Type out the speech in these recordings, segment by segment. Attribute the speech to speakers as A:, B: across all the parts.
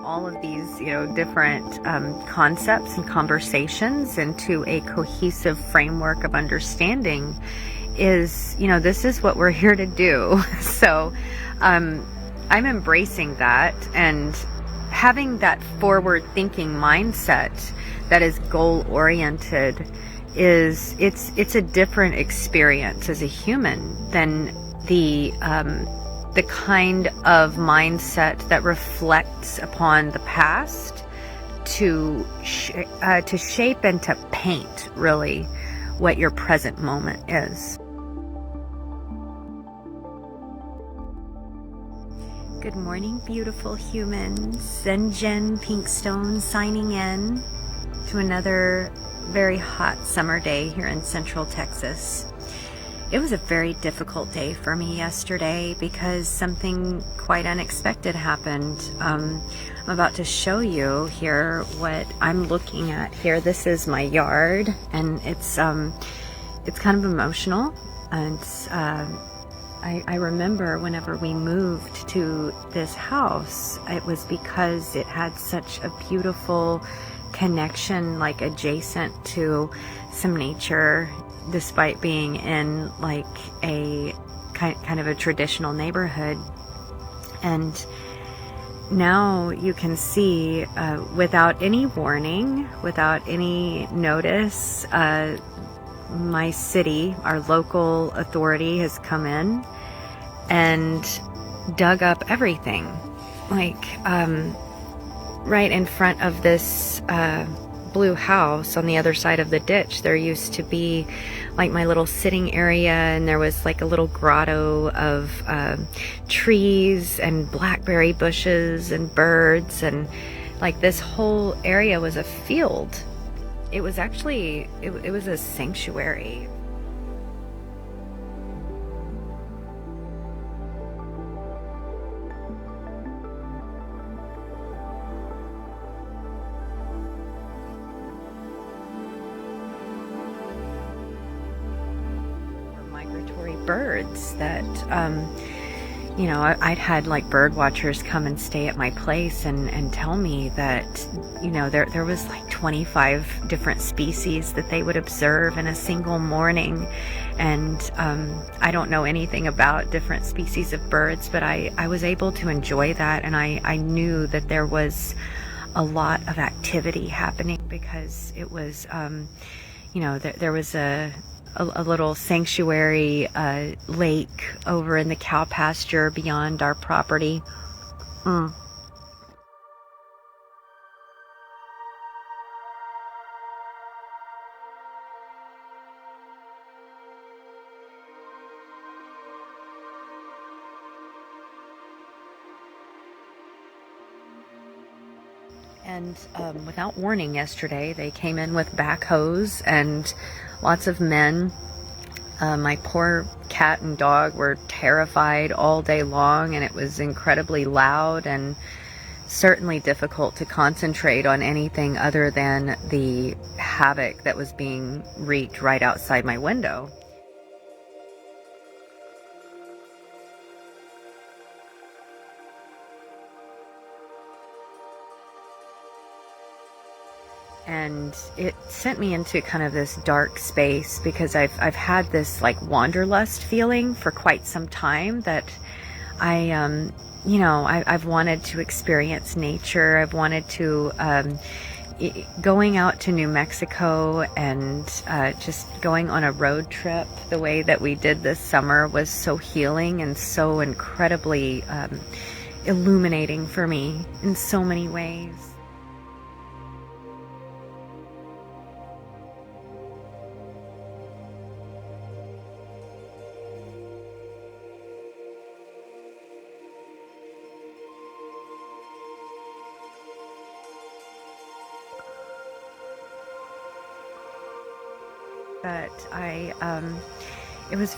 A: all of these, different concepts and conversations into a cohesive framework of understanding is, this is what we're here to do. So I'm embracing that and having that forward thinking mindset that is goal oriented it's a different experience as a human than the kind of mindset that reflects upon the past to shape and to paint really what your present moment is. Good morning, beautiful humans. ZenJen Pinkstone signing in to another very hot summer day here in Central Texas. It was a very difficult day for me yesterday because something quite unexpected happened. I'm about to show you here what I'm looking at here. This is my yard, and it's kind of emotional. And I remember whenever we moved to this house, it was because it had such a beautiful connection, like adjacent to some nature, despite being in like a kind of a traditional neighborhood. And now you can see, without any warning, without any notice, my city, our local authority, has come in and dug up everything. Like, right in front of this blue house on the other side of the ditch, there used to be like my little sitting area, and there was like a little grotto of trees and blackberry bushes and birds, and like this whole area was a field. It was actually, it was a sanctuary. Migratory birds that, I'd had like bird watchers come and stay at my place and tell me that, there was like 25 different species that they would observe in a single morning. And I don't know anything about different species of birds, but I was able to enjoy that. And I knew that there was a lot of activity happening because it was, there was a little sanctuary lake over in the cow pasture beyond our property. And without warning yesterday, they came in with backhoes and lots of men. My poor cat and dog were terrified all day long, and it was incredibly loud and certainly difficult to concentrate on anything other than the havoc that was being wreaked right outside my window. And it sent me into kind of this dark space because I've had this like wanderlust feeling for quite some time that I've wanted to experience nature. I've wanted to, going out to New Mexico and just going on a road trip the way that we did this summer was so healing and so incredibly illuminating for me in so many ways. But it was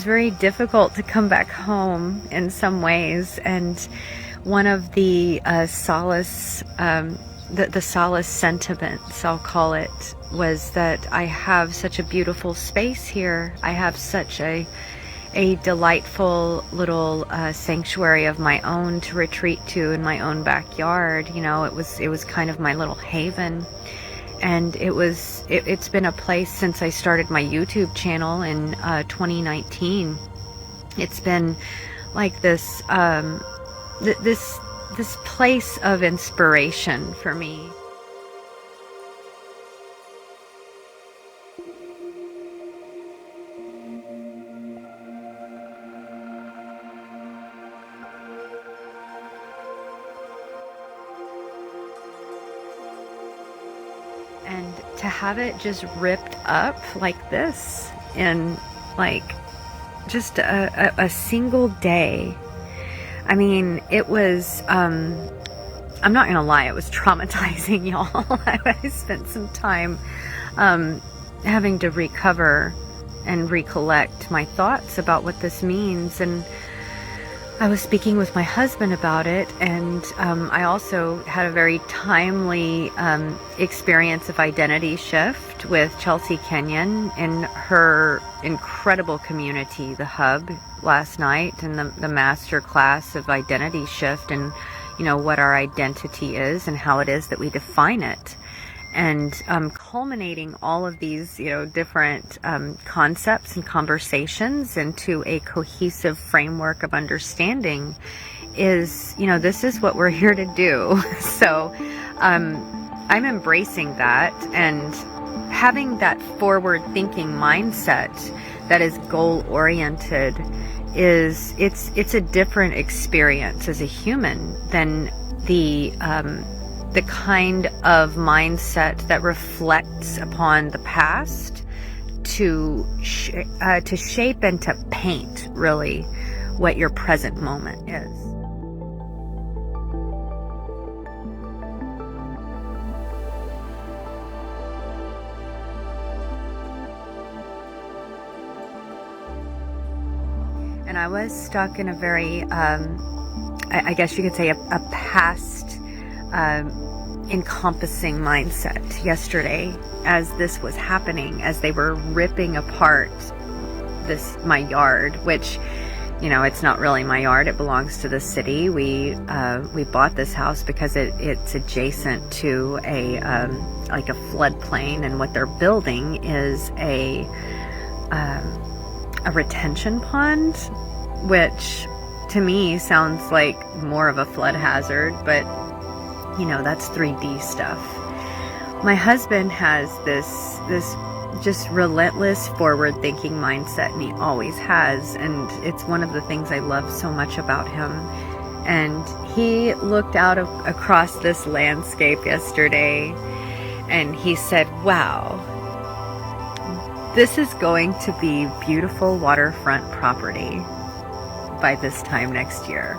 A: very difficult to come back home in some ways, and one of the solace sentiments, I'll call it, was that I have such a beautiful space here. I have such a a delightful little sanctuary of my own to retreat to in my own backyard. You know, it was kind of my little haven. And it's been a place since I started my YouTube channel in 2019. It's been like this this place of inspiration for me. And to have it just ripped up like this in like just a single day. I mean, it was, I'm not gonna lie, it was traumatizing, y'all. I spent some time having to recover and recollect my thoughts about what this means. And I was speaking with my husband about it, and I also had a very timely experience of identity shift with Chelsea Kenyon in her incredible community, The Hub, last night, and the master class of identity shift, and you know what our identity is and how it is that we define it. And culminating all of these, you know, different concepts and conversations into a cohesive framework of understanding is, you know, this is what we're here to do. So I'm embracing that, and having that forward-thinking mindset that is goal-oriented it's a different experience as a human than the kind of mindset that reflects upon the past to shape and to paint really what your present moment is. And I was stuck in a very, I guess you could say, a past encompassing mindset yesterday as this was happening, as they were ripping apart my yard, which, you know, it's not really my yard. It belongs to the city. We bought this house because it's adjacent to a floodplain, and what they're building is a retention pond, which to me sounds like more of a flood hazard, but you know, that's 3D stuff. My husband has this just relentless forward-thinking mindset, and he always has, and it's one of the things I love so much about him. And he looked out across this landscape yesterday, and he said, wow, this is going to be beautiful waterfront property by this time next year.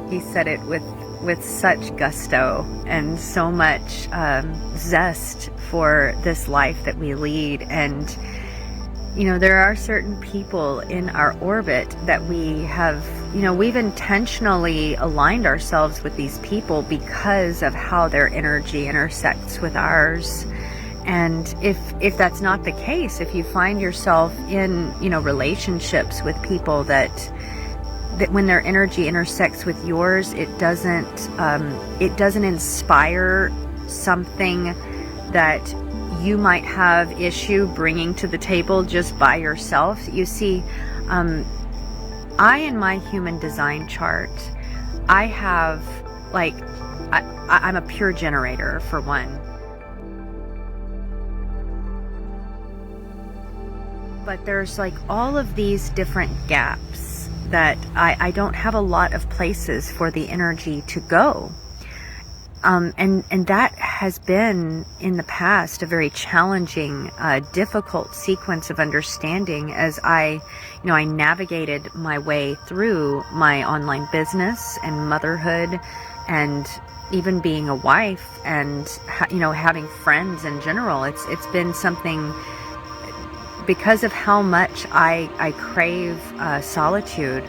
A: He said it with such gusto and so much zest for this life that we lead. And, you know, there are certain people in our orbit that we have, you know, we've intentionally aligned ourselves with these people because of how their energy intersects with ours. And if that's not the case, if you find yourself in, you know, relationships with people that when their energy intersects with yours, it doesn't inspire something that you might have issue bringing to the table just by yourself. You see, I, in my human design chart, I have, like, I'm a pure generator, for one. But there's like all of these different gaps that I don't have a lot of places for the energy to go. And that has been in the past a very challenging, difficult sequence of understanding as I navigated my way through my online business and motherhood, and even being a wife, and having friends in general. It's been something, because of how much I crave solitude.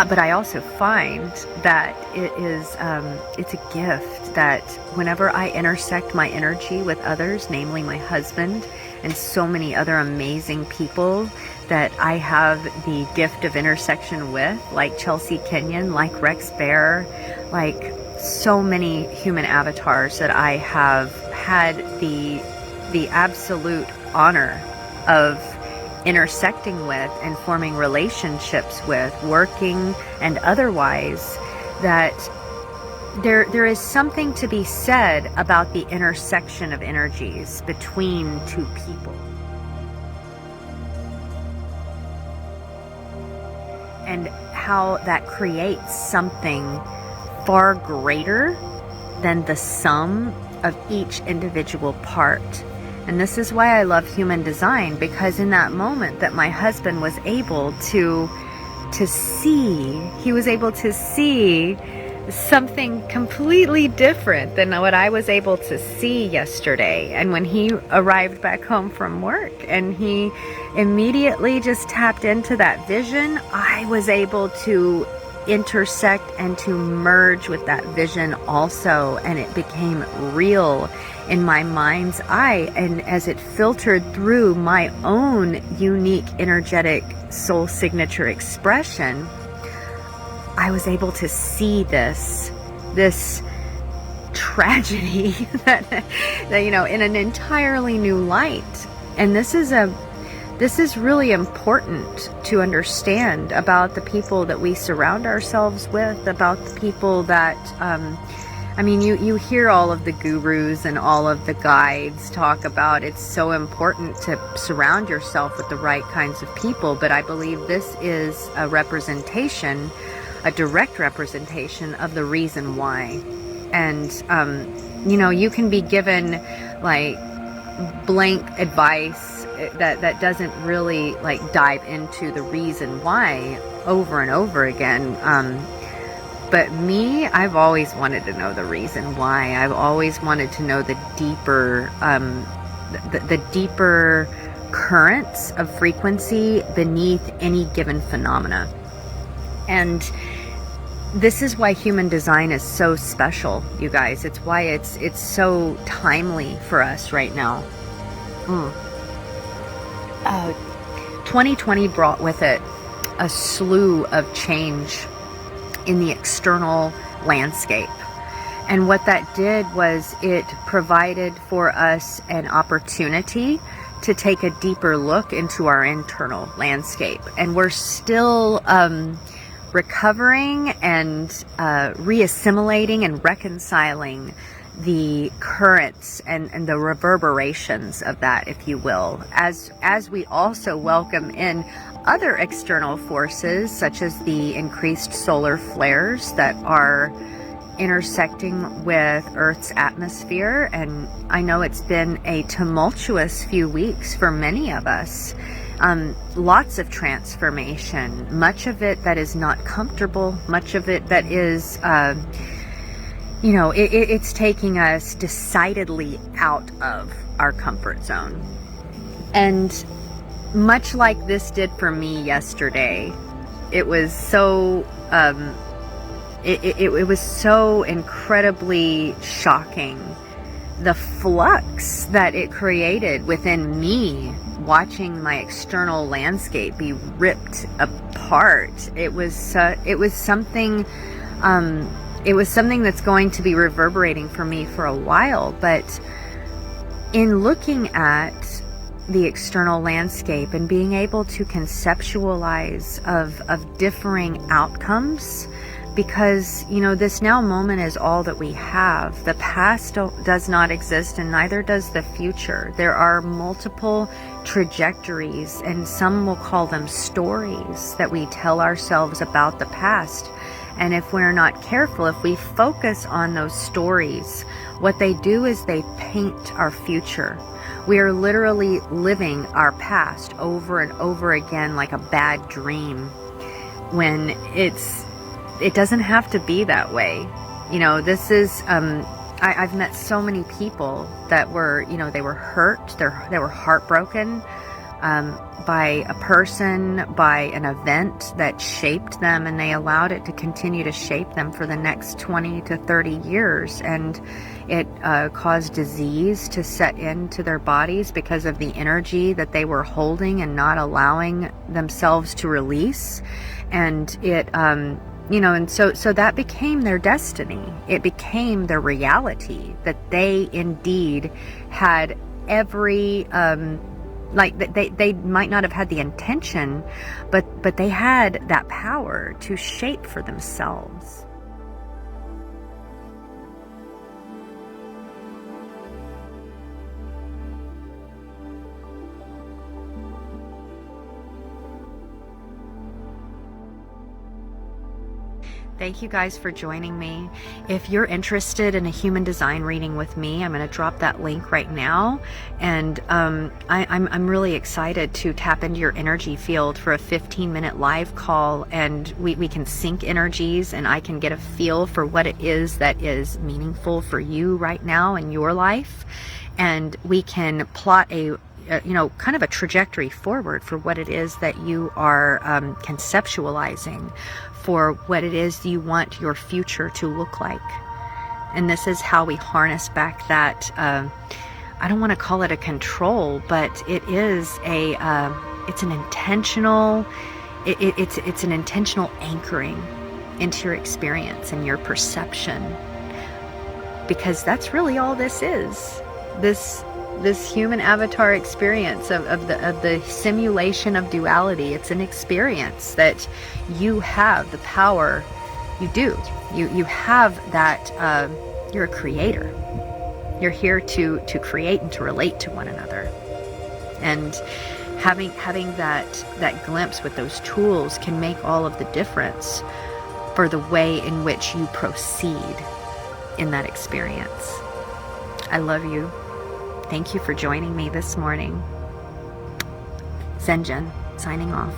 A: But I also find that it's a gift that whenever I intersect my energy with others, namely my husband and so many other amazing people that I have the gift of intersection with, like Chelsea Kenyon, like Rex Bear, like so many human avatars that I have had the absolute honor of intersecting with and forming relationships with, working and otherwise, that there is something to be said about the intersection of energies between two people. And how that creates something far greater than the sum of each individual part. And this is why I love human design, because in that moment that my husband was able to see, he was able to see something completely different than what I was able to see yesterday. And when he arrived back home from work and he immediately just tapped into that vision, I was able to intersect and to merge with that vision also, and it became real in my mind's eye. And as it filtered through my own unique energetic soul signature expression, I was able to see this tragedy that you know, in an entirely new light. And this is really important to understand about the people that we surround ourselves with, about the people that, I mean, you hear all of the gurus and all of the guides talk about it's so important to surround yourself with the right kinds of people, but I believe this is a representation, a direct representation of the reason why. And, you know, you can be given like blank advice that doesn't really like dive into the reason why over and over again. But me, I've always wanted to know the reason why. I've always wanted to know the deeper, the deeper currents of frequency beneath any given phenomena. And this is why human design is so special, you guys. It's why it's so timely for us right now. 2020 brought with it a slew of change in the external landscape. And what that did was it provided for us an opportunity to take a deeper look into our internal landscape. And we're still recovering and reassimilating and reconciling the currents and the reverberations of that, if you will, as we also welcome in other external forces, such as the increased solar flares that are intersecting with Earth's atmosphere. And I know it's been a tumultuous few weeks for many of us. Lots of transformation, much of it that is not comfortable, much of it that is you know, it's taking us decidedly out of our comfort zone. And much like this did for me yesterday, it was so it was so incredibly shocking, the flux that it created within me, watching my external landscape be ripped apart. It was something that's going to be reverberating for me for a while. But in looking at the external landscape and being able to conceptualize of differing outcomes, because, you know, this now moment is all that we have. The past does not exist, and neither does the future. There are multiple trajectories, and some will call them stories, that we tell ourselves about the past. And if we're not careful, if we focus on those stories, what they do is they paint our future. We are literally living our past over and over again like a bad dream, when it doesn't have to be that way. You know, this is, I've met so many people that were, you know, they were hurt, they were heartbroken, by a person, by an event that shaped them, and they allowed it to continue to shape them for the next 20 to 30 years. And it caused disease to set into their bodies because of the energy that they were holding and not allowing themselves to release. And it, and so that became their destiny. It became their reality, that they indeed had every, they might not have had the intention, but they had that power to shape for themselves. Thank you guys for joining me. If you're interested in a human design reading with me, I'm going to drop that link right now. And I'm really excited to tap into your energy field for a 15-minute live call, and we can sync energies, and I can get a feel for what it is that is meaningful for you right now in your life. And we can plot a kind of a trajectory forward for what it is that you are conceptualizing, for what it is you want your future to look like. And this is how we harness back that, I don't want to call it a control, but it is it's an intentional, it's an intentional anchoring into your experience and your perception, because that's really all this is. This human avatar experience of the simulation of duality. It's an experience that you have the power. You have that. You're a creator. You're here to create and to relate to one another. And having that glimpse with those tools can make all of the difference for the way in which you proceed in that experience. I love you. Thank you for joining me this morning. ZenJen, signing off.